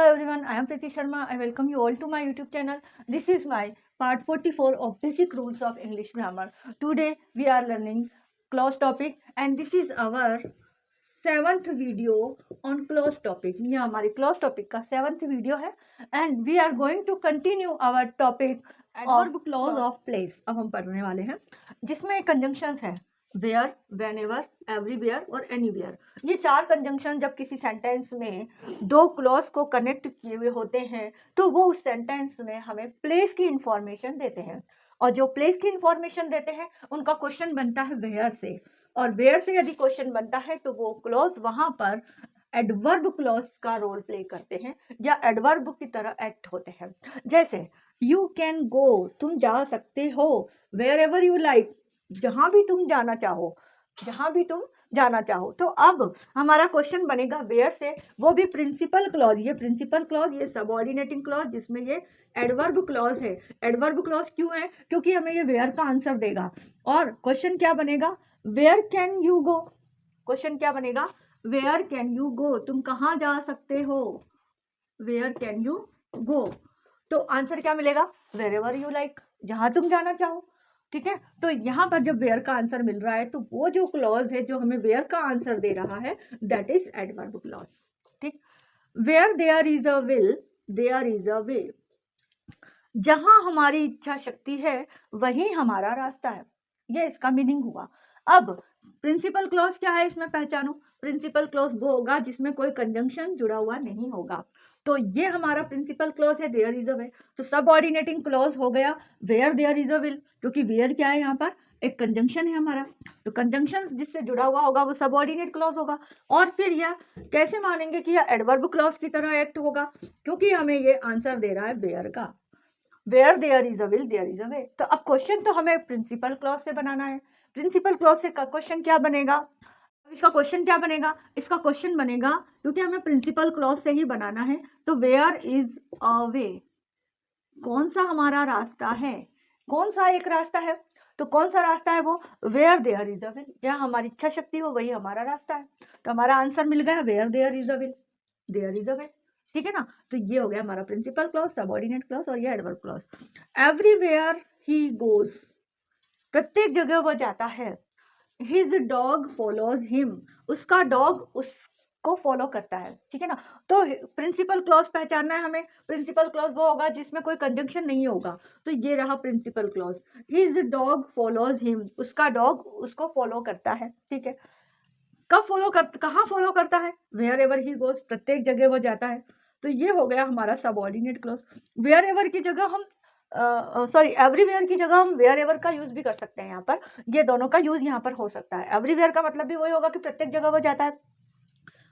everyone, I am Preeti Sharma. I welcome you all to my YouTube channel. This is my part 44 of Basic Rules of English Grammar. Today we are learning clause topic and this is our 7th video on clause topic. ये हमारी clause topic का 7th video है and we are going to continue our topic adverb clause of place. अब हम पढ़ने वाले हैं जिसमें conjunctions है where, whenever, everywhere और anywhere. ये 4 कंजंक्शन जब किसी सेंटेंस में 2 क्लॉज को कनेक्ट किए हुए होते हैं तो वो उस सेंटेंस में हमें प्लेस की इंफॉर्मेशन देते हैं और जो प्लेस की इंफॉर्मेशन देते हैं उनका क्वेश्चन बनता है वेयर से और वेयर से यदि क्वेश्चन बनता है तो वो क्लॉज वहां पर एडवर्ब क्लॉज का रोल प्ले करते हैं या एडवर्ब की तरह एक्ट होते हैं। जैसे यू कैन गो, तुम जा सकते हो, वेयर एवर यू लाइक, जहां भी तुम जाना चाहो, जहां भी तुम जाना चाहो। तो अब हमारा क्वेश्चन बनेगा वेयर से, वो भी प्रिंसिपल क्लॉज। ये प्रिंसिपल क्लॉज, ये सबऑर्डिनेटिंग क्लॉज जिसमें ये एडवर्ब क्लॉज है। एडवर्ब क्लॉज क्यों है? क्योंकि हमें ये वेयर का आंसर देगा। और क्वेश्चन क्या बनेगा? Where can you go. Question क्या बनेगा? वेयर कैन यू गो, तुम कहाँ जा सकते हो, वेयर कैन यू गो। तो आंसर क्या मिलेगा? वेयर एवर यू लाइक, जहां तुम जाना चाहो। ठीक है, तो यहाँ पर जब वेयर का आंसर मिल रहा है तो वो जो क्लॉज है जो हमें वेयर का आंसर दे रहा है दैट इज एडवर्ब क्लॉज। ठीक, where there is a will there is a way. जहां हमारी इच्छा शक्ति है वहीं हमारा रास्ता है, ये इसका मीनिंग हुआ। अब प्रिंसिपल क्लॉज क्या है इसमें पहचानो। प्रिंसिपल क्लॉज वो होगा जिसमें कोई कंजंक्शन जुड़ा हुआ नहीं होगा। तो ये हमारा प्रिंसिपल क्लॉज है देयर इज अ वे। तो सबऑर्डिनेटिंग क्लॉज हो गया where there is a will, क्योंकि वेयर क्या है यहाँ पर एक कंजंक्शन है हमारा, तो कंजंक्शन जिससे जुड़ा हुआ होगा वो सबऑर्डिनेट क्लॉज होगा। और फिर यह कैसे मानेंगे कि यह एडवर्ब क्लॉज की तरह एक्ट होगा? क्योंकि हमें ये आंसर दे रहा है वेयर का, where there is a will there is a way. तो अब क्वेश्चन तो हमें प्रिंसिपल क्लॉज से बनाना है। प्रिंसिपल क्लॉज से क्वेश्चन क्या बनेगा? इसका क्वेश्चन क्या बनेगा? इसका क्वेश्चन बनेगा, क्योंकि हमें प्रिंसिपल क्लॉज से ही बनाना है, तो वेयर इज अ वे, कौन सा हमारा रास्ता है, कौन सा एक रास्ता है। तो कौन सा रास्ता है वो? Where there is a will, जहाँ हमारी इच्छा शक्ति हो वही हमारा रास्ता है। तो हमारा आंसर मिल गया where there is a will there is a way. ठीक है ना, तो ये हो गया हमारा प्रिंसिपल क्लॉज, सबऑर्डिनेट क्लॉज और ये adverb clause. Everywhere he goes, प्रत्येक जगह वो जाता है। हिज डॉग फॉलोज हिम, उसका डॉग उसको फॉलो करता है। ठीक है ना, तो प्रिंसिपल क्लॉज पहचानना है हमें। प्रिंसिपल क्लॉज वो होगा जिसमें कोई कंजंक्शन नहीं होगा, तो ये रहा principal clause. His dog follows him, उसका डॉग उसको फॉलो करता है। ठीक है, कब फॉलो कर, कहाँ फॉलो करता है? वेयर एवर ही गोज, प्रत्येक जगह वो जाता है। तो ये हो गया हमारा सबऑर्डिनेट क्लॉज। वेयर एवर की जगह हम एवरीवेयर की जगह हम वेयर एवर का यूज भी कर सकते हैं। यहाँ पर ये दोनों का यूज यहाँ पर हो सकता है। एवरीवेयर का मतलब भी वही होगा कि प्रत्येक जगह वो जाता है,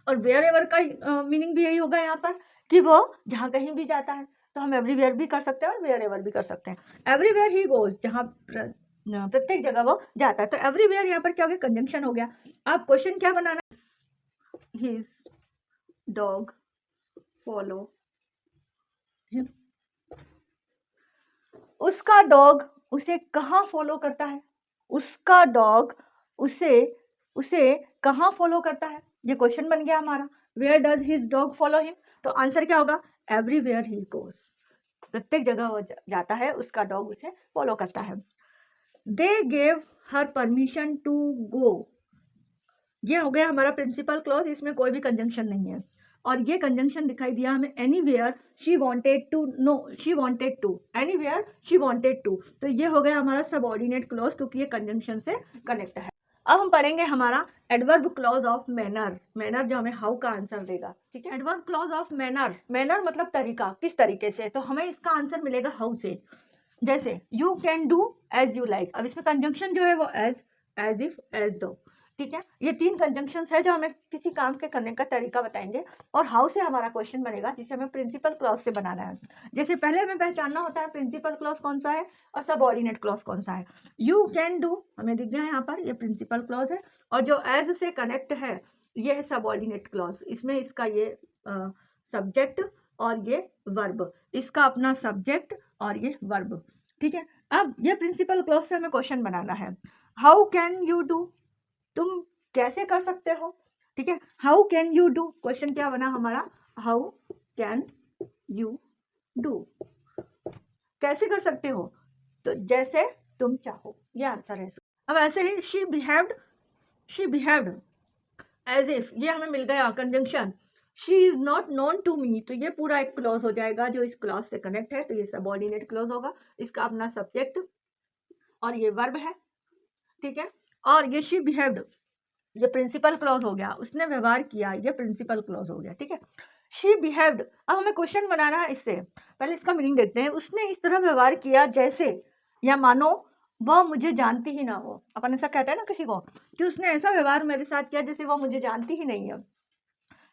और वेयर एवर का मीनिंग भी यही होगा यहाँ पर कि वो जहाँ कहीं भी जाता है। तो हम एवरीवेयर भी कर सकते हैं और वेयर एवर भी कर सकते हैं। एवरीवेयर ही गोज, जहाँ प्रत्येक जगह वो जाता है। तो एवरीवेयर यहाँ पर क्या हो गया? कंजंक्शन हो गया। अब क्वेश्चन क्या बनाना? हिज डॉग फॉलो हिम, उसका डॉग उसे कहाँ फॉलो करता है? उसका डॉग उसे उसे कहाँ फॉलो करता है? ये क्वेश्चन बन गया हमारा। Where does his dog follow him, तो आंसर क्या होगा? एवरीवेयर ही गोज, प्रत्येक जगह वो जाता है, उसका डॉग उसे फॉलो करता है। They gave her permission to go, ये हो गया हमारा प्रिंसिपल क्लॉज, इसमें कोई भी कंजंक्शन नहीं है। और ये कंजंक्शन दिखाई दिया हमें anywhere she wanted to, no she wanted to, anywhere she wanted to. तो ये हो गया हमारा सबऑर्डिनेट क्लॉज, क्योंकि ये कंजंक्शन से कनेक्ट है। अब हम पढ़ेंगे हमारा adverb clause of manner. Manner जो हमें हाउ का आंसर देगा। ठीक है, adverb clause of manner, manner मतलब तरीका, किस तरीके से, तो हमें इसका आंसर मिलेगा हाउ से। जैसे you can do as you like, अब इसमें कंजंक्शन जो है वो एज, एज इफ, एज दो। ठीक है, ये 3 कंजंक्शंस है जो हमें किसी काम के करने का तरीका बताएंगे। और हाउ से हमारा क्वेश्चन बनेगा जिसे हमें प्रिंसिपल क्लॉज से बनाना है। जैसे पहले हमें पहचानना होता है प्रिंसिपल क्लॉज कौन सा है और सबऑर्डिनेट क्लॉज कौन सा है। यू कैन डू हमें दिख गया यहाँ पर, ये प्रिंसिपल क्लॉज है, और जो एज से कनेक्ट है ये है सबऑर्डिनेट क्लॉज। इसमें इसका ये सब्जेक्ट और ये वर्ब, इसका अपना सब्जेक्ट और ये वर्ब। ठीक है, अब ये प्रिंसिपल क्लॉज से हमें क्वेश्चन बनाना है। हाउ कैन यू डू, तुम कैसे कर सकते हो। ठीक है, how can you do, question क्या बना हमारा? How can you do. कैसे कर सकते हो? तो जैसे तुम चाहो, ये आंसर है। अब ऐसे ही शी बिहेव्ड एज इफ, ये हमें मिल गया conjunction. She is not known to me, तो ये पूरा एक क्लॉज हो जाएगा जो इस क्लॉज से कनेक्ट है, तो ये सबऑर्डिनेट क्लॉज होगा। इसका अपना सब्जेक्ट और ये वर्ब है, ठीक है। और ये शी बिहेव्ड, ये प्रिंसिपल क्लॉज हो गया, उसने व्यवहार किया, ये प्रिंसिपल क्लॉज हो गया, ठीक है। शी बिहेव्ड, अब हमें क्वेश्चन बनाना है इससे पहले इसका मीनिंग देखते हैं। उसने इस तरह व्यवहार किया जैसे, या मानो वह मुझे जानती ही ना हो। अपन ऐसा कहते हैं ना किसी को कि उसने ऐसा व्यवहार मेरे साथ किया जैसे वह मुझे जानती ही नहीं है।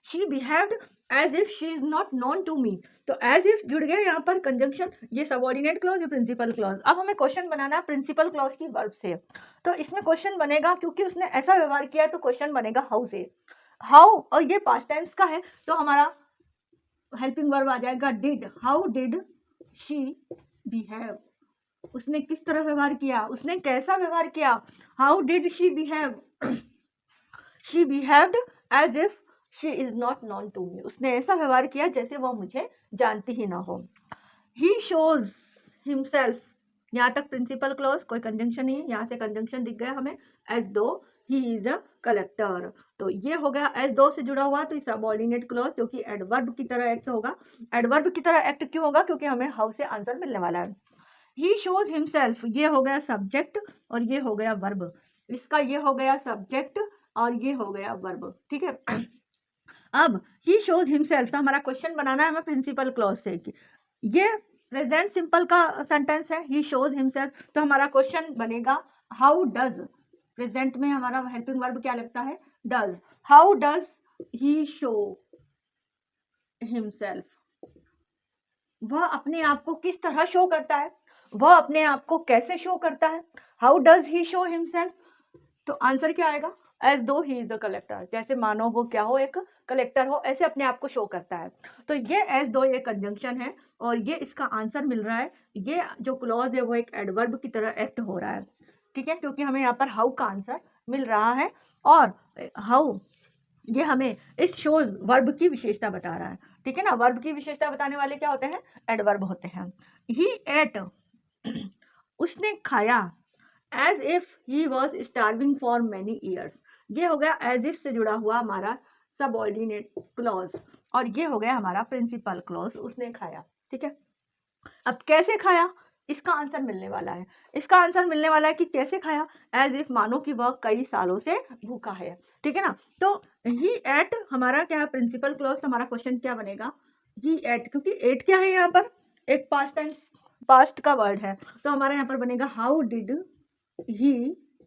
She behaved as if she is not known to me, तो एज इफ जुड़ गया यहाँ पर कंजंक्शन, ये सबऑर्डिनेट क्लॉज, ये प्रिंसिपल क्लॉज। अब हमें क्वेश्चन बनाना है प्रिंसिपल क्लॉज की वर्ब से, तो इसमें क्वेश्चन बनेगा, क्योंकि उसने ऐसा व्यवहार किया है तो क्वेश्चन बनेगा हाउ से। हाउ, और ये पास्ट टेंस का है तो हमारा हेल्पिंग वर्ब आ जाएगा did. How did she behave, उसने किस तरह व्यवहार किया, उसने कैसा व्यवहार किया। How did she behave, she behaved as if she is not known to me, उसने ऐसा व्यवहार किया जैसे वह मुझे जानती ही ना हो। ही शोज हिमसेल्फ, यहाँ तक प्रिंसिपल क्लॉज, कोई कंजंक्शन नहीं है, यहाँ से कंजंक्शन दिख गया हमें, एज दो ही इज अ कलेक्टर, तो ये हो गया एज दो से जुड़ा हुआ, तो सबऑर्डिनेट क्लॉज जो कि एडवर्ब की तरह एक्ट होगा। एडवर्ब की तरह एक्ट क्यों होगा? क्योंकि हमें हाउ से आंसर मिलने वाला है। ही शोज हिमसेल्फ, ये हो गया सब्जेक्ट और ये हो गया वर्ब, इसका ये हो गया सब्जेक्ट और ये हो गया वर्ब, ठीक है। अब ही शोज हिमसेल्फ, तो हमारा क्वेश्चन बनाना है हमें प्रिंसिपल क्लॉज से। ये प्रेजेंट सिंपल का सेंटेंस है, ही शोज हिमसेल्फ, तो हमारा क्वेश्चन बनेगा हाउ डज, प्रेजेंट में हमारा हेल्पिंग वर्ब क्या लगता है? Does. How does he show himself, वह अपने आप को किस तरह शो करता है, वह अपने आप को कैसे शो करता है। How does he show himself, तो आंसर क्या आएगा? एज दो ही इज द कलेक्टर, जैसे मानो वो क्या हो, एक कलेक्टर हो, ऐसे अपने आप को शो करता है। तो ये एज दो ये कंजंक्शन है और ये इसका आंसर मिल रहा है। ये जो क्लॉज है वो एक एडवर्ब की तरह एक्ट हो रहा है, ठीक है, क्योंकि हमें यहाँ पर हाउ का आंसर मिल रहा है और हाउ ये हमें इस शोज वर्ब की विशेषता बता रहा है, ठीक है ना। वर्ब की विशेषता बताने वाले क्या होते हैं? एडवर्ब होते हैं। ही एट, उसने खाया, as if he was starving for many years, ये हो गया एज इफ से जुड़ा हुआ हमारा सबऑर्डिनेट क्लॉज और ये हो गया हमारा प्रिंसिपल क्लॉज, उसने खाया, ठीक है। अब कैसे खाया, इसका आंसर मिलने वाला है। इसका आंसर मिलने वाला है कि कैसे खाया, एज इफ मानो कि वह कई सालों से भूखा है, ठीक है ना। तो ही एट हमारा क्या है? Principal clause. तो हमारा क्वेश्चन क्या बनेगा? ही एट, क्योंकि एट क्या है यहाँ पर? एक पास्ट टेंस, पास्ट का वर्ड है, तो हमारा यहाँ पर बनेगा हाउ डिड ही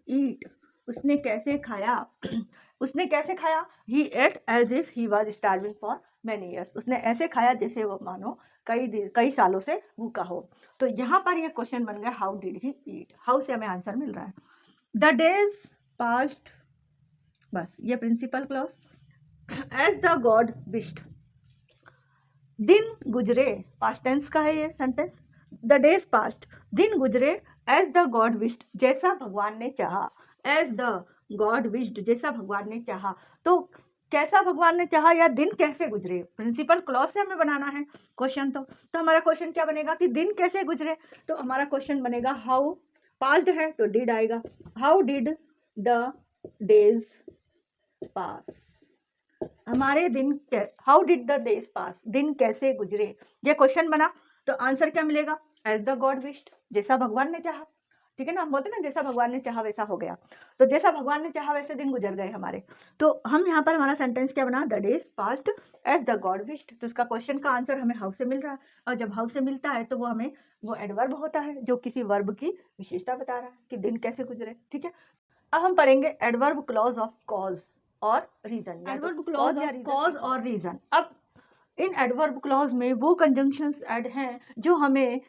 ईट, उसने कैसे खाया। उसने कैसे खाया? He ate as if he was starving for many years, उसने ऐसे खाया जैसे वो मानो कई सालों से भूखा हो। तो यहाँ पर ये क्वेश्चन बन गया how did he eat, how से हमें आंसर मिल रहा है। द डेज पास्ट, बस ये principal clause. As the god wished, दिन गुजरे, पास्ट टेंस का है ये सेंटेंस। द डेज पास्ट, दिन गुजरे, एज द गॉड विश्ड, जैसा भगवान ने चाहा। एज द गॉड विश्ड, जैसा भगवान ने चाहा, तो कैसा भगवान ने चाहा या दिन कैसे गुजरे, प्रिंसिपल क्लॉज से हमें बनाना है क्वेश्चन। तो हमारा क्वेश्चन क्या बनेगा कि दिन कैसे गुजरे, तो हमारा क्वेश्चन बनेगा हाउ, पास्ट है तो डिड आएगा, how did the days pass, हमारे दिन, how did the days pass, दिन कैसे गुजरे, ये क्वेश्चन बना। तो आंसर क्या मिलेगा? एज द गॉड विश्ड, जैसा भगवान ने चाहा, ठीक है ना। हम बोलते ना जैसा भगवान ने चाहा वैसा हो गया, तो जैसा भगवान ने चाहा वैसे दिन गुजर गए हमारे। तो हम यहाँ पर हमारा सेंटेंस क्या बना? The days past as the god wished, तो उसका क्वेश्चन का आंसर हमें हाउ से मिल रहा है, और जब हाउ से मिलता है तो वो हमें वो एडवर्ब होता है जो किसी वर्ब की विशेषता बता रहा है कि दिन कैसे गुजरे, ठीक है। अब हम पढ़ेंगे एडवर्ब क्लॉज ऑफ कॉज और रीजन, एडवर्ब क्लॉज या कॉज और रीजन। अब इन एडवर्ब क्लॉज में वो कंजंक्शंस ऐड हैं जो हमें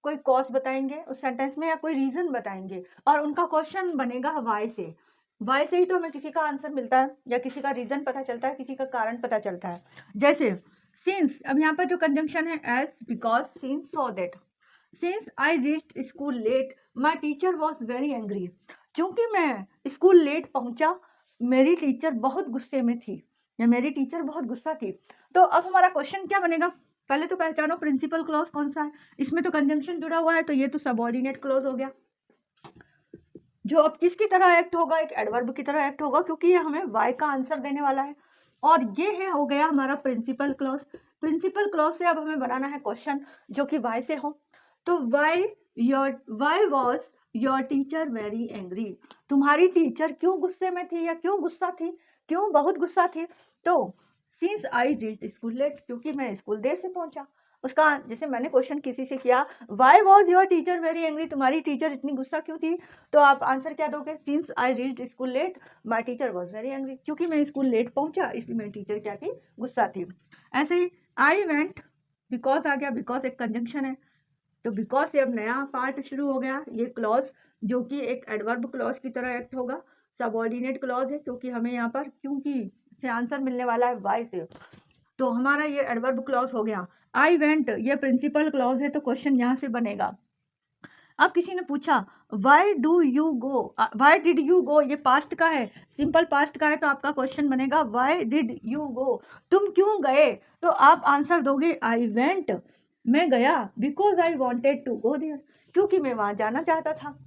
कोई कॉज बताएंगे उस सेंटेंस में या कोई रीजन बताएंगे, और उनका क्वेश्चन बनेगा वाई से। वाई से ही तो हमें किसी का आंसर मिलता है या किसी का रीजन पता चलता है, किसी का कारण पता चलता है। जैसे सिंस, अब यहाँ पर जो कंजंक्शन है as, because, since, so that. Since I reached school late my teacher was very angry, चूंकि मैं स्कूल लेट पहुंचा मेरी टीचर बहुत गुस्से में थी या मेरी टीचर बहुत गुस्सा थी। तो अब हमारा क्वेश्चन क्या बनेगा? पहले तो पहचानो प्रिंसिपल क्लॉज कौन सा है। इसमें तो कंजंक्शन जुड़ा हुआ है, तो ये तो सबऑर्डिनेट क्लॉज हो गया, जो अब किसकी तरह एक्ट होगा, एक एडवर्ब की तरह एक्ट होगा, क्योंकि ये हमें वाई का आंसर देने वाला है। और ये है हो गया हमारा प्रिंसिपल क्लॉज। प्रिंसिपल क्लॉज से अब हमें बनाना है क्वेश्चन जो कि वाई से हो। तो why was your teacher very angry, तुम्हारी टीचर क्यों गुस्से में थी या क्यों गुस्सा थी, क्यों बहुत गुस्सा थी। तो since I reached school late, क्योंकि मैं स्कूल देर से पहुंचा। उसका जैसे मैंने क्वेश्चन किसी से किया, why was your teacher very angry, तुम्हारी टीचर इतनी गुस्सा क्यों थी, तो आप आंसर क्या दोगे, since I reached school late my teacher was very angry, क्योंकि मैं स्कूल लेट पहुंचा इसलिए मेरी टीचर क्या थी, गुस्सा थी। ऐसे ही आई वेंट, बिकॉज आ गया, बिकॉज एक कंजंक्शन है, तो बिकॉज से अब नया पार्ट शुरू हो गया। ये क्लॉज जो कि एक एडवर्ब क्लॉज की तरह एक्ट होगा, सबऑर्डिनेट क्लॉज है, क्योंकि हमें यहाँ पर क्योंकि से आंसर मिलने वाला है वाई से, तो हमारा ये एडवर्ब क्लॉज हो गया। आई वेंट ये प्रिंसिपल क्लॉज है, तो क्वेश्चन यहाँ से बनेगा। अब किसी ने पूछा why do you go, why did you गो, ये पास्ट का है, सिंपल पास्ट का है, तो आपका क्वेश्चन बनेगा वाई डिड यू गो, तुम क्यों गए, तो आप आंसर दोगे आई वेंट, मैं गया, because I wanted to go there, क्योंकि मैं वहाँ जाना चाहता था,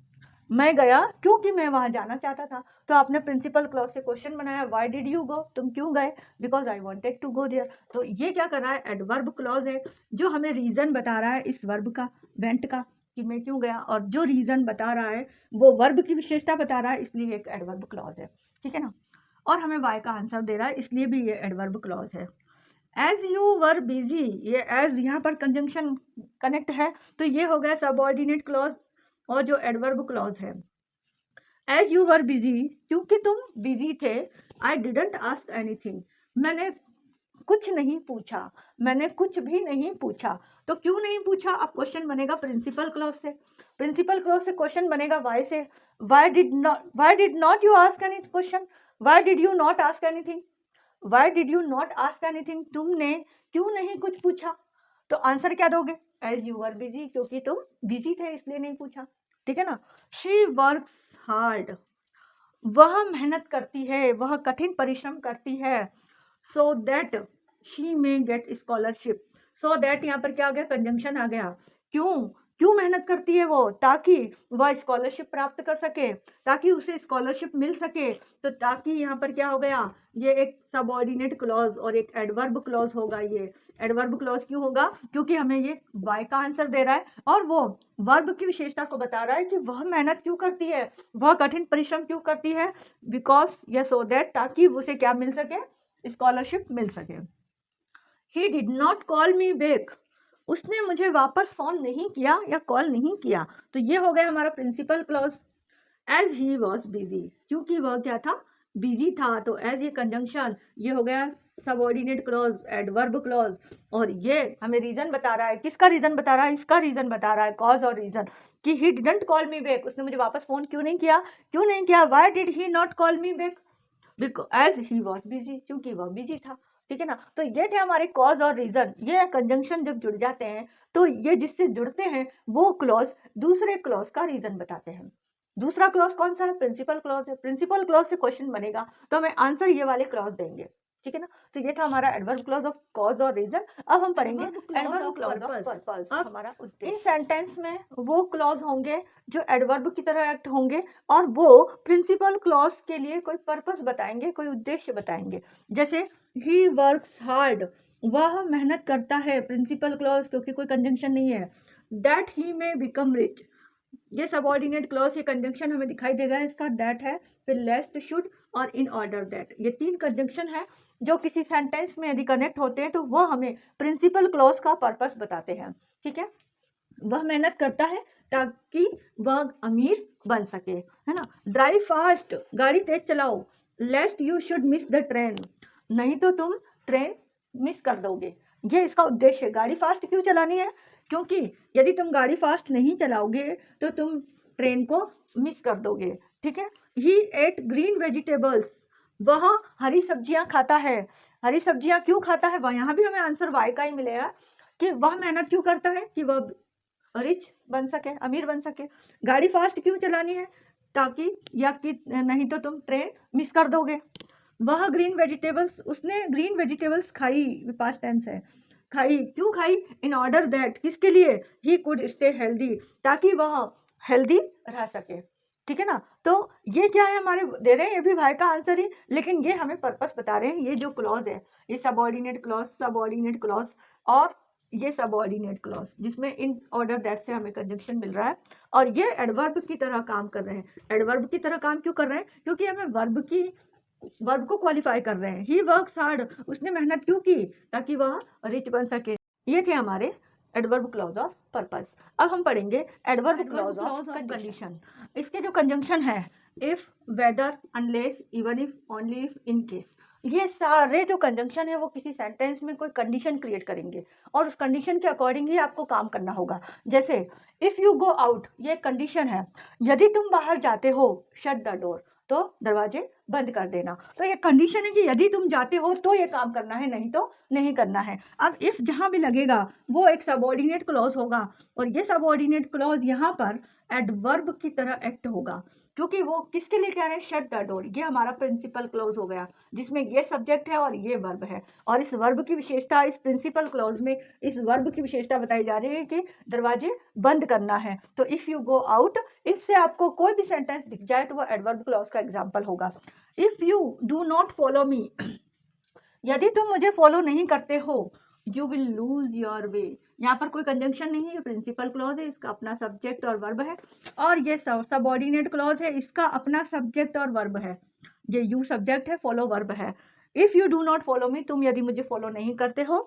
मैं गया क्योंकि मैं वहाँ जाना चाहता था। तो आपने प्रिंसिपल क्लॉज से क्वेश्चन बनाया, व्हाई डिड यू गो, तुम क्यों गए, because I wanted to go there. तो ये क्या कर रहा है, एडवर्ब क्लॉज है, जो हमें रीजन बता रहा है इस वर्ब का, वेंट का, कि मैं क्यों गया, और जो रीजन बता रहा है वो वर्ब की विशेषता बता रहा है, इसलिए एक एडवर्ब क्लॉज है, ठीक है ना। और हमें वाई का आंसर दे रहा है, इसलिए भी ये एडवर्ब क्लॉज है। एज यू वर बिजी, ये एज यहाँ पर कंजंक्शन कनेक्ट है, तो ये हो गया सबऑर्डिनेट क्लॉज, और जो एडवर्ब क्लॉज है एज यू वर बिजी, क्योंकि तुम बिजी थे, आई डिडंट आस्क एनीथिंग, मैंने कुछ नहीं पूछा, मैंने कुछ भी नहीं पूछा, तो क्यों नहीं पूछा, अब क्वेश्चन बनेगा प्रिंसिपल क्लॉज से, प्रिंसिपल क्लॉज से क्वेश्चन बनेगा वाई से, why did not you ask any question, why did you not ask anything, why did you not ask anything, तुमने क्यों नहीं कुछ पूछा, तो आंसर क्या दोगे, एज यू वर बिजी, क्योंकि तुम बिजी थे इसलिए नहीं पूछा, ठीक है ना। शी वर्क्स हार्ड, वह मेहनत करती है, वह कठिन परिश्रम करती है, so that she may gate scholarship, so that यहाँ पर क्या आ गया, कंजंक्शन आ गया, क्यों क्यों मेहनत करती है वो, ताकि वह स्कॉलरशिप प्राप्त कर सके, ताकि उसे स्कॉलरशिप मिल सके, तो ताकि यहाँ पर क्या हो गया, ये एक सबऑर्डिनेट क्लॉज और एक एडवर्ब क्लॉज होगा। ये एडवर्ब क्लॉज क्यों होगा, क्योंकि हमें ये वाई का आंसर दे रहा है और वो वर्ब की विशेषता को बता रहा है कि वह मेहनत क्यों करती है, वह कठिन परिश्रम क्यों करती है, बिकॉज या सो दैट, ताकि उसे क्या मिल सके, स्कॉलरशिप मिल सके। He did not call me back, उसने मुझे वापस फोन नहीं किया या कॉल नहीं किया, तो ये हो गया हमारा principal clause. As he was busy, क्योंकि वह क्या था, बिजी था, तो एज ये कंजंक्शन, ये हो गया सबऑर्डिनेट क्लॉज, एडवर्ब क्लॉज, और ये हमें रीजन बता रहा है, किसका रीजन बता रहा है, इसका रीजन बता रहा है, कॉज और रीजन, कि he didn't call me back, उसने मुझे वापस फोन क्यों नहीं किया, क्यों नहीं किया, why did he not call me back, as he was busy, क्योंकि वह बिजी था, ठीक है ना। तो ये थे हमारे कॉज और रीजन। ये कंजंक्शन जब जुड़ जाते हैं तो ये जिससे जुड़ते हैं वो क्लॉज दूसरे क्लॉज का रीजन बताते हैं। दूसरा क्लॉज कौन सा है, प्रिंसिपल क्लॉज है, प्रिंसिपल क्लॉज से क्वेश्चन बनेगा तो हमें आंसर ये वाले क्लॉज देंगे, ठीक है ना। तो ये था हमारा एडवर्ब क्लॉज ऑफ कॉज और रीजन। अब हम पढ़ेंगे एडवर्ब क्लॉज ऑफ पर्पस। हमारा इन सेंटेंस में वो क्लॉज होंगे जो एडवर्ब की तरह एक्ट होंगे और वो प्रिंसिपल क्लॉज के लिए कोई पर्पस बताएंगे, कोई उद्देश्य बताएंगे। जैसे ही वर्क्स हार्ड, वह मेहनत करता है, प्रिंसिपल क्लॉज क्योंकि कोई कंजंक्शन नहीं है। दैट ही में बिकम रिच, ये सबऑर्डिनेट क्लॉज, ये कंजंक्शन हमें दिखाई देगा, इसका दैट है, फिर लेस्ट, शुड और इन ऑर्डर दैट, ये तीन कंजंक्शन है जो किसी सेंटेंस में यदि कनेक्ट होते हैं तो वो हमें प्रिंसिपल क्लॉज का पर्पस बताते हैं, ठीक है। वह मेहनत करता है ताकि वह अमीर बन सके, है ना। ड्राइव फास्ट, गाड़ी तेज चलाओ, लेस्ट you should miss the train, नहीं तो तुम ट्रेन मिस कर दोगे, ये इसका उद्देश्य। गाड़ी फास्ट क्यों चलानी है, क्योंकि यदि तुम गाड़ी फास्ट नहीं चलाओगे तो तुम ट्रेन को मिस कर दोगे, ठीक है। ही एट ग्रीन वेजिटेबल्स, वह हरी सब्जियां खाता है, हरी सब्जियां क्यों खाता है, वह यहाँ भी हमें आंसर वाई का ही मिलेगा कि वह मेहनत क्यों करता है, कि वह रिच बन सके, अमीर बन सके। गाड़ी फास्ट क्यों चलानी है, ताकि या कि नहीं तो तुम ट्रेन मिस कर दोगे। वह ग्रीन वेजिटेबल्स, उसने ग्रीन वेजिटेबल्स खाई, पास्ट टेंस है, खाई, क्यों खाई? इन ऑर्डर दैट, किसके लिए? ही कुड स्टे हेल्दी, ताकि वह हेल्दी रह सके। ठीक है ना? तो ये क्या है, हमारे दे रहे हैं, ये भी भाई का आंसर ही, लेकिन ये हमें पर्पस बता रहे हैं। ये जो क्लॉज है, ये सबऑर्डिनेट क्लॉज और ये सबऑर्डिनेट क्लॉज, जिसमें इन ऑर्डर दैट से हमें कंजंक्शन मिल रहा है, और ये एडवर्ब की तरह काम कर रहे हैं। एडवर्ब की तरह काम क्यों कर रहे हैं? क्योंकि हमें वर्ब को क्वालिफाई कर रहे हैं। ही वर्क्स हार्ड, उसने मेहनत क्यों की? ताकि वह रिच बन सके। ये थे हमारे एडवर्ब क्लॉज ऑफ पर्पस। अब हम पढ़ेंगे एडवर्ब क्लॉज ऑफ कंडीशन। इसके जो कंजंक्शन है, if, whether, unless, even if, only if, in case, ये सारे जो कंजंक्शन है वो किसी सेंटेंस में कोई कंडीशन क्रिएट करेंगे, और उस कंडीशन के अकॉर्डिंग ही आपको काम करना होगा। जैसे इफ यू गो आउट, ये कंडीशन है, यदि तुम बाहर जाते हो, शट द डोर, तो दरवाजे बंद कर देना। तो ये कंडीशन है कि यदि तुम जाते हो तो ये काम करना है, नहीं तो नहीं करना है। अब इफ जहां भी लगेगा वो एक सबऑर्डिनेट क्लॉज होगा, और ये सबऑर्डिनेट क्लॉज यहाँ पर एडवर्ब की तरह एक्ट होगा, क्योंकि वो किसके लिए कह रहे हैं? Shut the door. ये हमारा प्रिंसिपल क्लॉज हो गया, जिसमें ये सब्जेक्ट है और ये वर्ब है, और इस वर्ब की विशेषता, इस प्रिंसिपल क्लॉज में इस वर्ब की विशेषता बताई जा रही है कि दरवाजे बंद करना है। तो if you go out, if से आपको कोई भी सेंटेंस दिख जाए तो वो एडवर्ब क्लॉज का एग्जाम्पल होगा। If you do not follow me, यदि तुम मुझे फॉलो नहीं करते हो, you will lose your way. यहाँ पर कोई कंजंक्शन नहीं है, ये प्रिंसिपल क्लॉज है, इसका अपना सब्जेक्ट और वर्ब है, और ये सबऑर्डिनेट क्लॉज है, इसका अपना सब्जेक्ट और वर्ब है। ये यू सब्जेक्ट है, फॉलो वर्ब है। If you do not follow me, तुम यदि मुझे फॉलो नहीं करते हो,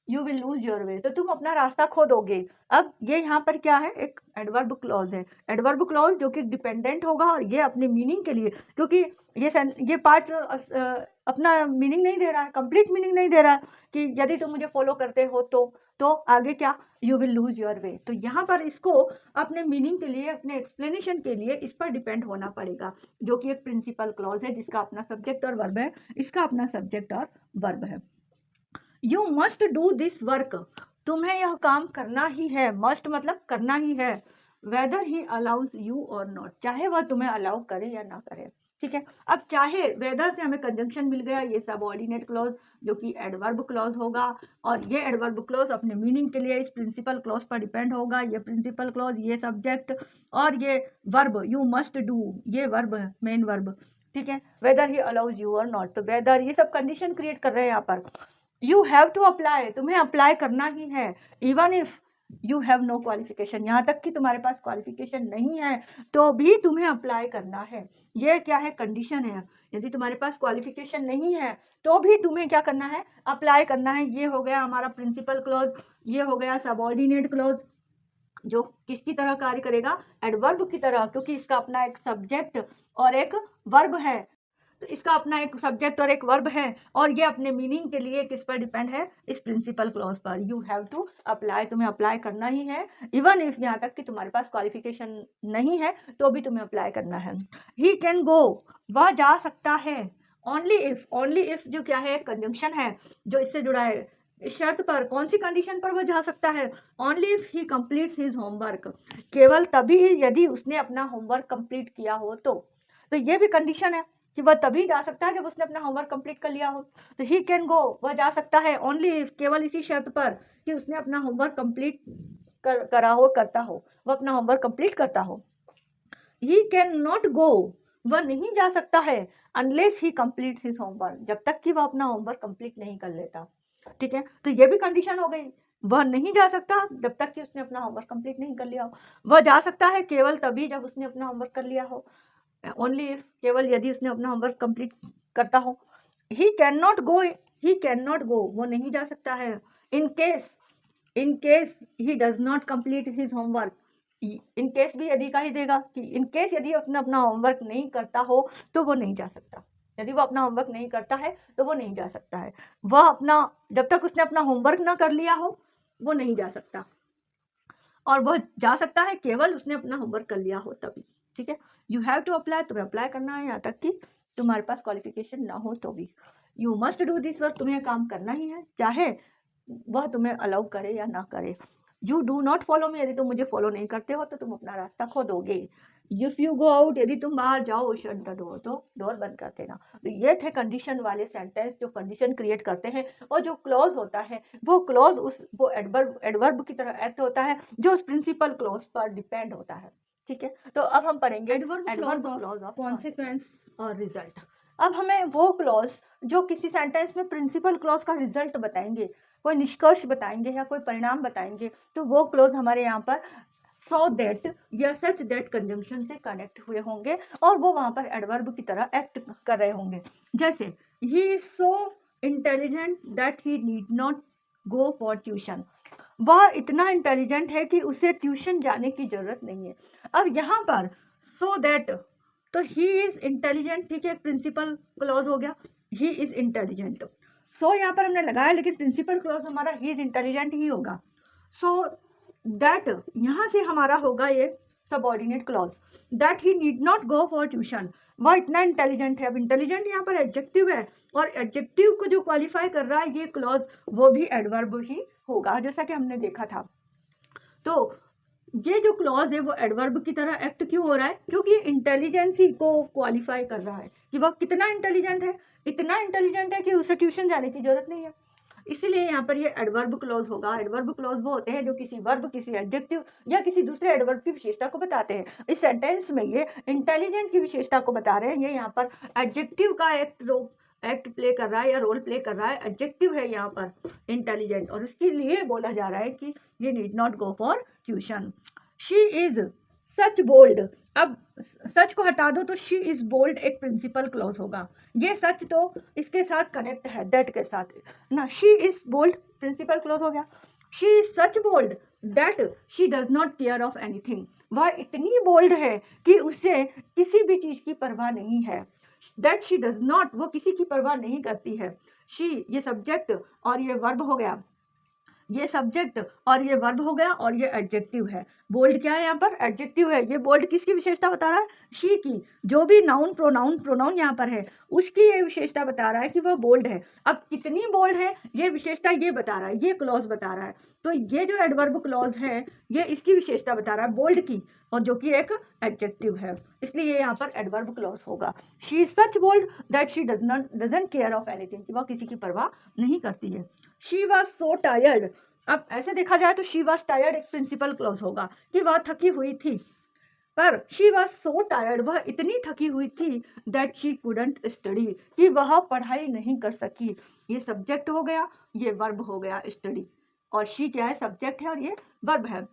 you will lose your way, तो तुम अपना रास्ता खो दोगे। अब ये यहाँ पर क्या है? एक एडवर्ब क्लॉज है, एडवर्ब क्लॉज जो कि डिपेंडेंट होगा, और ये अपने मीनिंग के लिए, क्योंकि ये पार्ट अपना मीनिंग नहीं दे रहा है, कंप्लीट मीनिंग नहीं दे रहा है कि यदि तुम मुझे फॉलो करते हो तो आगे क्या? You will lose your way. तो यहाँ पर इसको अपने मीनिंग के लिए, अपने एक्सप्लेनेशन के लिए इस पर डिपेंड होना पड़ेगा, जो कि एक प्रिंसिपल क्लॉज है, जिसका अपना सब्जेक्ट और वर्ब है, इसका अपना सब्जेक्ट और वर्ब है। You must do this work, तुम्हें यह काम करना ही है, मस्ट मतलब करना ही है, whether he allows you or not, चाहे वह तुम्हें अलाउ करे या ना करे। ठीक है, अब चाहे, वेदर से हमें कंजंक्शन मिल गया, ये सबऑर्डिनेट क्लॉज जो कि एडवर्ब क्लॉज होगा, और ये एडवर्ब क्लॉज अपने मीनिंग के लिए इस प्रिंसिपल क्लॉज पर डिपेंड होगा। ये प्रिंसिपल क्लॉज, ये सब्जेक्ट, और ये वर्ब यू मस्ट डू, ये वर्ब है, मेन वर्ब। ठीक है, whether he allows you or not, तो वेदर, ये सब कंडीशन क्रिएट कर रहे हैं यहाँ पर। यू हैव टू अप्लाई, तुम्हें अप्लाई करना ही है, even if you have no qualification, यहाँ तक कि तुम्हारे पास क्वालिफिकेशन नहीं है तो भी तुम्हें अप्लाई करना है। ये क्या है? कंडीशन है। यदि तुम्हारे पास क्वालिफिकेशन नहीं है तो भी तुम्हें क्या करना है? अप्लाई करना है। ये हो गया हमारा प्रिंसिपल क्लॉज, ये हो गया सबऑर्डिनेट क्लॉज, जो किसकी तरह कार्य करेगा? एडवर्ब की तरह, क्योंकि इसका अपना एक सब्जेक्ट और एक वर्ब है। तो इसका अपना एक सब्जेक्ट और एक वर्ब है, और ये अपने मीनिंग के लिए किस पर डिपेंड है? इस प्रिंसिपल क्लॉज पर। यू हैव टू अप्लाई, तुम्हें अप्लाई करना ही है, इवन इफ, यहाँ तक कि तुम्हारे पास क्वालिफिकेशन नहीं है तो भी तुम्हें अप्लाई करना है। ही कैन गो, वह जा सकता है, ओनली इफ जो क्या है? कंजंक्शन है जो इससे जुड़ा है। इस शर्त पर, कौन सी कंडीशन पर वह जा सकता है? Only if he completes his homework, केवल तभी यदि उसने अपना होमवर्क कंप्लीट किया हो तो ये भी कंडीशन है कि वह तभी जा सकता है जब उसने अपना होमवर्क कंप्लीट कर लिया हो। तो ही कैन गो, वह जा सकता है, ओनली इफ, केवल इसी शर्त पर कि उसने अपना होमवर्क कंप्लीट करा हो, करता हो, वह अपना होमवर्क कंप्लीट करता हो। ही कैन नॉट गो, वह नहीं जा सकता है, unless he complete his homework, जब तक कि वह अपना होमवर्क कंप्लीट नहीं कर लेता। ठीक है, तो ये भी कंडीशन हो गई, वह नहीं जा सकता जब तक कि उसने अपना होमवर्क कंप्लीट नहीं कर लिया हो। वह जा सकता है केवल तभी जब उसने अपना होमवर्क कर लिया हो, ओनली इफ, केवल यदि उसने अपना होमवर्क कंप्लीट करता हो। ही कैन नॉट गो, वो नहीं जा सकता है। In case he does not complete his homework, in case भी यदि का ही देगा कि इन केस यदि उसने अपना होमवर्क नहीं करता हो तो वो नहीं जा सकता। यदि वो अपना होमवर्क नहीं करता है तो वो नहीं जा सकता है। वह अपना, जब तक उसने अपना होमवर्क ना कर लिया हो वो नहीं जा सकता, और वह जा सकता है केवल उसने अपना होमवर्क कर लिया हो तभी। ठीक है, यू हैव टू अप्लाई, तुम्हें अप्लाई करना है, यहाँ तक कि तुम्हारे पास क्वालिफिकेशन ना हो तो भी। You must do this work, तुम्हें काम करना ही है, चाहे वह तुम्हें अलाउ करे या ना करे। You do not follow me, यदि तुम मुझे फॉलो नहीं करते हो तो तुम अपना रास्ता खो दोगे। इफ यू गो आउट, यदि तुम बाहर जाओ, शट द डोर, तो डोर बंद कर देना। तो ये थे कंडीशन वाले सेंटेंस जो कंडीशन क्रिएट करते हैं। और जो क्लॉज होता है वो क्लॉज वो एडवर्ब की तरह एक्ट होता है जो उस प्रिंसिपल क्लॉज पर डिपेंड होता है। ठीक है, तो अब हम पढ़ेंगे एडवर्ब क्लॉज ऑफ कॉन्सिक्वेंस और रिजल्ट। अब हमें वो क्लॉज जो किसी सेंटेंस में प्रिंसिपल क्लॉज का रिजल्ट बताएंगे, कोई निष्कर्ष बताएंगे या कोई परिणाम बताएंगे, तो वो क्लॉज हमारे यहाँ पर सो दैट या सच दैट कंजंक्शन से कनेक्ट हुए होंगे और वो वहाँ पर एडवर्ब की तरह एक्ट कर रहे होंगे। जैसे he is so intelligent that he need not go for tuition, वह इतना इंटेलिजेंट है कि उसे ट्यूशन जाने की जरूरत नहीं है। अब यहाँ पर सो दैट, तो ही इज इंटेलिजेंट, ठीक है, प्रिंसिपल क्लॉज हो गया, ही इज इंटेलिजेंट। सो यहाँ पर हमने लगाया लेकिन प्रिंसिपल क्लॉज हमारा ही इज इंटेलिजेंट ही होगा। सो दैट यहाँ से हमारा होगा ये subordinate clause, that he need not go for tuition, वह इतना इंटेलिजेंट है। अब इंटेलिजेंट यहाँ पर एडजेक्टिव है और एडजेक्टिव को जो क्वालिफाई कर रहा है ये क्लॉज, वो भी एडवर्ब ही होगा जैसा कि हमने देखा था। तो ये जो क्लॉज है वो एडवर्ब की तरह एक्ट क्यों हो रहा है, क्योंकि इंटेलिजेंसी को क्वालिफाई कर रहा है कि वह कितना इंटेलिजेंट है, इतना इंटेलिजेंट है कि उसे ट्यूशन जाने की जरूरत नहीं है। इसीलिए यहाँ पर ये एडवर्ब क्लॉज होगा। एडवर्ब क्लॉज वो होते हैं जो किसी वर्ब, किसी एडजेक्टिव या किसी दूसरे एडवर्ब की विशेषता को बताते हैं। इस सेंटेंस में ये इंटेलिजेंट की विशेषता को बता रहे हैं, ये यहाँ पर एडजेक्टिव का एक्ट प्ले कर रहा है या रोल प्ले कर रहा है। एडजेक्टिव है यहाँ पर इंटेलिजेंट और उसके लिए बोला जा रहा है कि ये need not go for tuition. She is such bold, अब सच को हटा दो तो शी इज बोल्ड एक प्रिंसिपल क्लॉज होगा। ये सच तो इसके साथ कनेक्ट है, दैट के साथ ना, she is bold principal clause हो गया। She is such bold that she does not care of anything, वह इतनी बोल्ड है कि उसे किसी भी चीज की परवाह नहीं है। दैट शी डज नॉट, वो किसी की परवाह नहीं करती है। शी ये सब्जेक्ट और ये वर्ब हो गया, ये सब्जेक्ट और ये वर्ब हो गया और ये एडजेक्टिव है। बोल्ड क्या है यहाँ पर, एडजेक्टिव है। ये बोल्ड किसकी विशेषता बता रहा है, शी की। जो भी नाउन प्रोनाउन यहाँ पर है उसकी ये विशेषता बता रहा है कि वह बोल्ड है। अब कितनी बोल्ड है ये विशेषता ये बता रहा है, ये क्लॉज बता रहा है। तो ये जो एडवर्ब क्लॉज है ये इसकी विशेषता बता रहा है बोल्ड की, और जो कि एक एडजेक्टिव है, इसलिए यहाँ पर एडवर्ब क्लॉज होगा। She is such bold that she doesn't care of anything, वह किसी की परवाह नहीं करती है। शी वॉज सो टायर्ड, अब ऐसे देखा जाए तो शी वॉज टायर्ड एक प्रिंसिपल क्लॉज होगा कि वह थकी हुई थी, पर शी वॉज सो टायर्ड, वह इतनी थकी हुई थी दैट शी कुडंट स्टडी, कि वह पढ़ाई नहीं कर सकी। ये सब्जेक्ट हो गया, ये वर्ब हो गया स्टडी, और शी क्या है, सब्जेक्ट है और ये वर्ब है।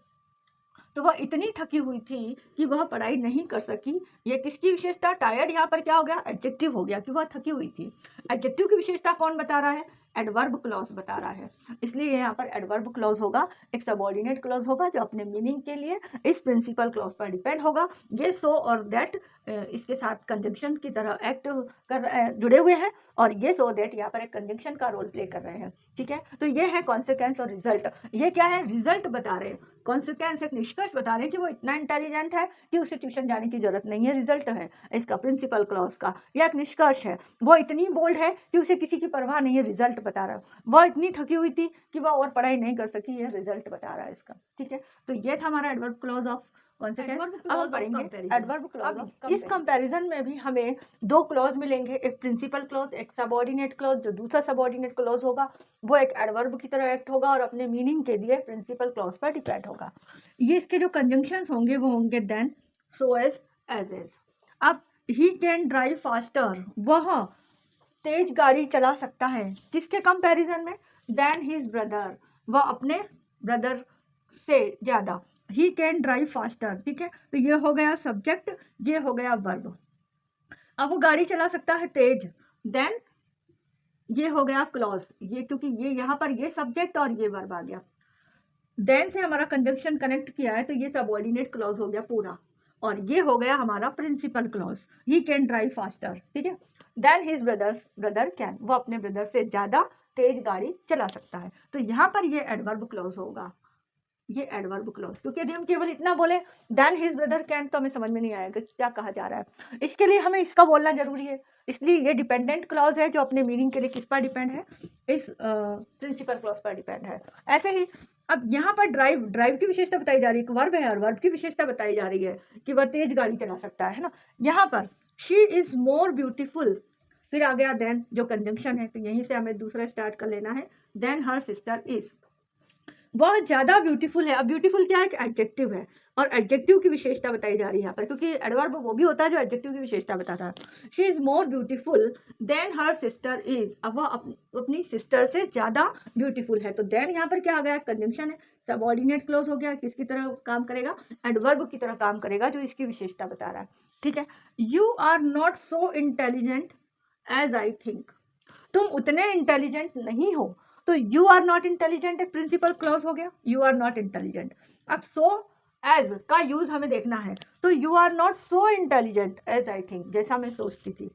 तो वह इतनी थकी हुई थी कि वह पढ़ाई नहीं कर सकी। ये किसकी विशेषता, टायर्ड यहाँ पर क्या हो गया, एडजेक्टिव हो गया कि वह थकी हुई थी। एडजेक्टिव की विशेषता कौन बता रहा है, एडवर्ब क्लॉज बता रहा है, इसलिए यहाँ पर एडवर्ब क्लॉज होगा, एक सबऑर्डिनेट क्लॉज होगा जो अपने मीनिंग के लिए इस प्रिंसिपल क्लॉज पर डिपेंड होगा। ये सो और दैट इसके साथ कंजंक्शन की तरह एक्ट कर जुड़े हुए हैं, और ये सो दैट यहाँ पर एक कंजंक्शन का रोल प्ले कर रहे हैं। ठीक है, तो ये है कॉन्सिक्वेंस और रिजल्ट। ये क्या है, रिजल्ट बता रहे हैं, कॉन्सिक्वेंस एक निष्कर्ष बता रहे हैं कि वो इतना इंटेलिजेंट है कि उसे ट्यूशन जाने की जरूरत नहीं है। रिजल्ट है इसका प्रिंसिपल क्लॉज का, यह एक निष्कर्ष है। वो इतनी बोल्ड है कि उसे किसी की परवाह नहीं है, रिजल्ट बता रहा है। वह इतनी थकी हुई थी कि वह और पढ़ाई नहीं कर सकी, यह रिजल्ट बता रहा है इसका। ठीक है, तो ये था हमारा एडवर्ब क्लॉज ऑफ कॉन्सिक्वेंस। अब हम पढ़ेंगे एडवर्ब क्लॉज ऑफ। इस कंपैरिजन में भी हमें दो क्लॉज मिलेंगे, एक प्रिंसिपल क्लॉज, एक सबऑर्डिनेट क्लॉज। जो दूसरा सबऑर्डिनेट क्लॉज होगा वो एक एडवर्ब की तरह एक्ट होगा और अपने मीनिंग के लिए प्रिंसिपल क्लॉज पर डिपेंड होगा। ये इसके जो कंजंक्शंस होंगे वो होंगे देन, सो एज एज। अब ही कैन ड्राइव फास्टर, वह तेज गाड़ी चला सकता है, किसके कंपैरिजन में, देन हिज ब्रदर, वह अपने ब्रदर से ज्यादा। ही कैन ड्राइव फास्टर, ठीक है, तो ये हो गया सब्जेक्ट, ये हो गया वर्ब। अब वो गाड़ी चला सकता है तेज, देन ये हो गया क्लॉज, ये क्योंकि ये यहाँ पर ये सब्जेक्ट और ये वर्ब आ गया। देन से हमारा कंजंक्शन कनेक्ट किया है तो ये सबऑर्डिनेट क्लॉज हो गया पूरा, और ये हो गया हमारा principal clause, he can drive faster. ठीक है, देन हिज ब्रदर कैन, वो अपने ब्रदर से ज्यादा तेज गाड़ी चला सकता है। तो यहाँ पर ये एडवर्ब क्लॉज होगा। ये एडवर्ब क्लॉज, क्योंकि यदि हम केवल इतना बोले देन हिज ब्रदर कैन तो हमें समझ में नहीं आएगा कि क्या कहा जा रहा है। इसके लिए हमें इसका बोलना जरूरी है, इसलिए ये डिपेंडेंट क्लॉज है जो अपने मीनिंग के लिए किस पर डिपेंड है, इस प्रिंसिपल क्लॉज पर डिपेंड है। ऐसे ही अब यहाँ पर ड्राइव की विशेषता बताई जा रही है, वर्ब है और वर्ब की विशेषता बताई जा रही है कि वह तेज गाड़ी चला सकता है ना। यहाँ पर शी इज मोर ब्यूटीफुल, फिर आ गया देन जो कंजंक्शन है, तो यहीं से हमें दूसरा स्टार्ट कर लेना है। देन हर सिस्टर इज, वह ज्यादा ब्यूटीफुल है। अब ब्यूटीफुल क्या है, एक एडजेक्टिव है और एडजेक्टिव की विशेषता बताई जा रही है यहाँ पर, क्योंकि एडवर्ब वो भी होता है जो एडजेक्टिव की विशेषता बताता है। She is more beautiful then her sister is, अब वह अपनी सिस्टर से ज्यादा ब्यूटीफुल है। तो देन यहाँ पर क्या आ गया, कंजंक्शन है, सबऑर्डिनेट क्लोज हो गया, किसकी तरह काम करेगा, एडवर्ब की तरह काम करेगा जो इसकी विशेषता बता रहा है। ठीक है, you are not so intelligent as I think, तुम उतने इंटेलिजेंट नहीं हो, तो यू आर नॉट इंटेलिजेंट एक प्रिंसिपल क्लॉज हो गया, यू आर नॉट इंटेलिजेंट। अब सो एज का यूज हमें देखना है, तो you are not so intelligent as I think, जैसा मैं सोचती थी,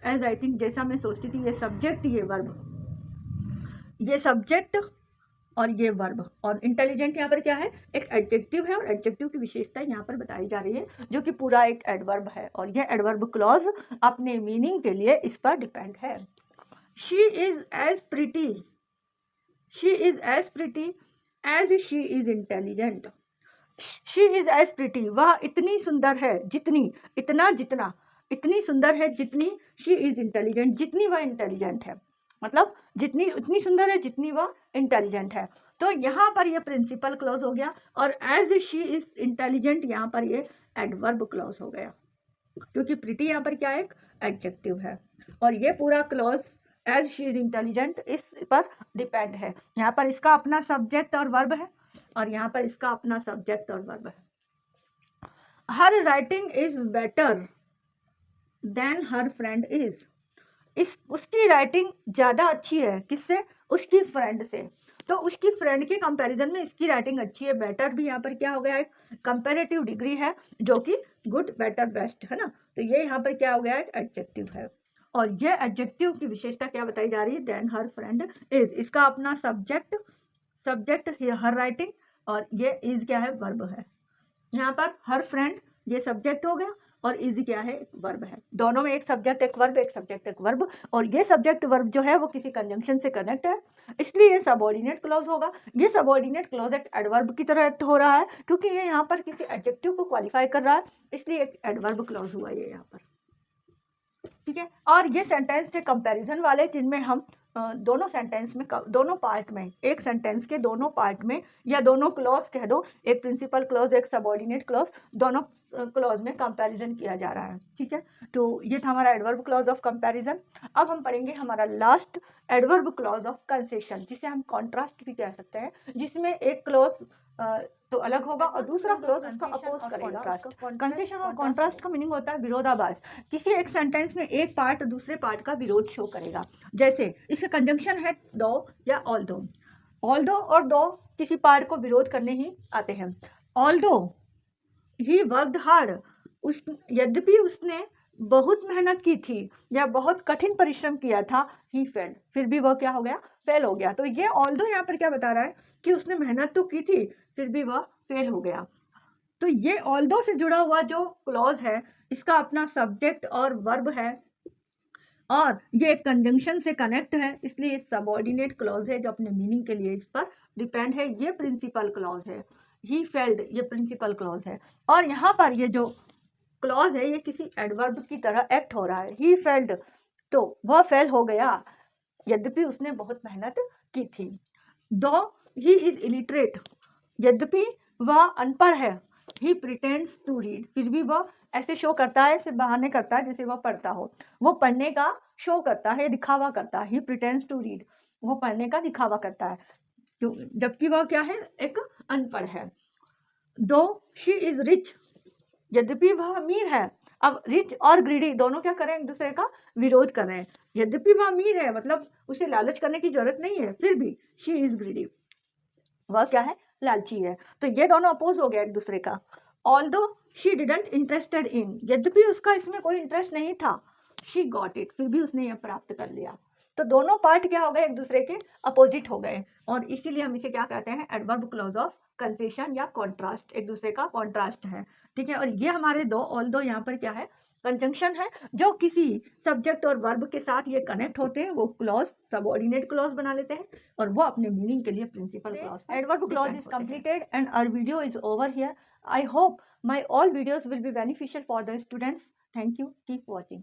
एज आई थिंक जैसा मैं सोचती थी, ये सब्जेक्ट, ये वर्ब, ये सब्जेक्ट और ये वर्ब, और इंटेलिजेंट यहाँ पर क्या है, एक एडजेक्टिव है और एडजेक्टिव की विशेषता यहाँ पर बताई जा रही है जो कि पूरा एक एडवर्ब है, और यह एडवर्ब क्लॉज अपने मीनिंग के लिए इस पर डिपेंड है। She is as pretty, she is as pretty as she is intelligent, she is as pretty, वह इतनी सुंदर है जितनी, इतना जितना, इतनी सुंदर है जितनी, she is intelligent, जितनी वह इंटेलिजेंट है, मतलब जितनी उतनी सुंदर है जितनी वह इंटेलिजेंट है। तो यहाँ पर ये प्रिंसिपल क्लॉज हो गया, और एज शी इज इंटेलिजेंट यहाँ पर ये एडवर्ब क्लॉज हो गया, क्योंकि प्रिटी यहाँ पर क्या है, एक एडजेक्टिव है, और ये पूरा clause as she is intelligent इस पर डिपेंड है। यहाँ पर इसका अपना सब्जेक्ट और वर्ब है, और यहाँ पर इसका अपना सब्जेक्ट और वर्ब है। हर writing is better than her friend is, इस उसकी राइटिंग ज्यादा अच्छी है, किससे, उसकी फ्रेंड से, तो उसकी फ्रेंड के कंपैरिजन में इसकी राइटिंग अच्छी है। बेटर भी यहाँ पर क्या हो गया, एक कंपैरेटिव डिग्री है जो कि गुड, बेटर, बेस्ट है ना, तो ये यहाँ पर क्या हो गया, एक एडजेक्टिव है, और ये एडजेक्टिव की विशेषता क्या बताई जा रही है, देन हर फ्रेंड इज, इसका अपना सब्जेक्ट हर राइटिंग, और ये इज क्या है, वर्ब है। यहाँ पर हर फ्रेंड ये सब्जेक्ट हो गया और इज क्या है, वर्ब है। दोनों में एक सब्जेक्ट एक वर्ब, एक सब्जेक्ट एक वर्ब, और ये सब्जेक्ट वर्ब जो है वो किसी कंजंक्शन से कनेक्ट है, इसलिए ये सबऑर्डिनेट क्लॉज होगा। ये सबऑर्डिनेट क्लॉज एक एडवर्ब की तरह एक्ट हो रहा है, क्योंकि ये यहाँ पर किसी एडजेक्टिव को क्वालिफाई कर रहा है, इसलिए एक एडवर्ब क्लॉज हुआ ये यहाँ पर। ठीक है, और ये सेंटेंस थे कंपैरिजन वाले, जिनमें हम दोनों सेंटेंस में, दोनों पार्ट में, एक सेंटेंस के दोनों पार्ट में, या दोनों क्लॉज कह दो, एक प्रिंसिपल क्लॉज एक सबऑर्डिनेट क्लॉज, दोनों क्लॉज में कंपैरिजन किया जा रहा है। ठीक है, तो ये था हमारा एडवर्ब क्लॉज ऑफ कंपैरिजन। अब हम पढ़ेंगे हमारा last adverb clause of concession, जिसे हम कॉन्ट्रास्ट भी कह सकते हैं, जिसमें एक क्लॉज तो अलग होगा और दूसरा क्लॉज उसका अपोज करेगा। कंसेशन और कॉन्ट्रास्ट का मीनिंग होता है विरोधाभास, किसी एक सेंटेंस में एक पार्ट दूसरे पार्ट का विरोध शो करेगा। जैसे इसका कंजंक्शन है दो या ऑल्दो, ऑल्दो और दो किसी पार्ट को विरोध करने ही आते हैं। ऑल्दो ही वर्कड हार्ड, उस यद्यपि उसने बहुत मेहनत की थी या बहुत कठिन परिश्रम किया था, ही फेल्ड, फिर भी वह क्या हो गया, फेल हो गया। तो ये ऑल्दो यहाँ पर क्या बता रहा है कि उसने मेहनत तो की थी फिर भी वह फेल हो गया। तो ये ऑल्दो से जुड़ा हुआ जो क्लॉज है इसका अपना सब्जेक्ट और वर्ब है, और ये कंजंक्शन से कनेक्ट है, इसलिए सबऑर्डिनेट क्लॉज है जो अपने मीनिंग के लिए इस पर डिपेंड है। ये प्रिंसिपल क्लॉज है, ही फेल्ड ये प्रिंसिपल क्लॉज है, और यहाँ पर ये जो क्लॉज है ये किसी एडवर्ब की तरह एक्ट हो रहा है। ही फेल्ड तो वह फेल हो गया यद्यपि उसने बहुत मेहनत की थी। दो ही इज इलिटरेट, यद्यपि वह अनपढ़ है। ही प्रिटेंड्स टू रीड, फिर भी वह ऐसे शो करता है, ऐसे बहाने करता है जैसे वह पढ़ता हो, वो पढ़ने का शो करता है, दिखावा करता है। ही प्रिटेंड्स टू रीड, वो पढ़ने का दिखावा करता है, जबकि वह क्या है, एक अनपढ़ है। दो शी इज रिच, यद्यपि वह अमीर है। अब रिच और ग्रीडी दोनों क्या कर रहे हैं, एक दूसरे का विरोध कर रहे हैं। यद्यपि वह अमीर है, मतलब उसे लालच करने की जरूरत नहीं है, फिर भी शी इज ग्रीडी, वह क्या है, लालची है। तो ये दोनों अपोज हो गया एक दूसरे का। Although she didn't interested in, यद्यपि उसका इसमें कोई इंटरेस्ट नहीं था, शी गॉट इट, फिर भी उसने यह प्राप्त कर लिया। तो दोनों पार्ट क्या हो गए, एक दूसरे के अपोजिट हो गए, और इसीलिए हम इसे क्या कहते हैं, एडवर्ब क्लॉज ऑफ कंसेशन या कॉन्ट्रास्ट, एक दूसरे का कॉन्ट्रास्ट है। ठीक है, और ये हमारे दो, ऑल दो यहाँ पर क्या है, कंजंक्शन है, जो किसी सब्जेक्ट और वर्ब के साथ ये कनेक्ट होते हैं, वो क्लॉज सबऑर्डिनेट क्लॉज बना लेते हैं, और वो अपने मीनिंग के लिए principal clause, adverb clause is completed and our video is over here. I hope my all videos will be beneficial for the students. Thank you. Keep watching.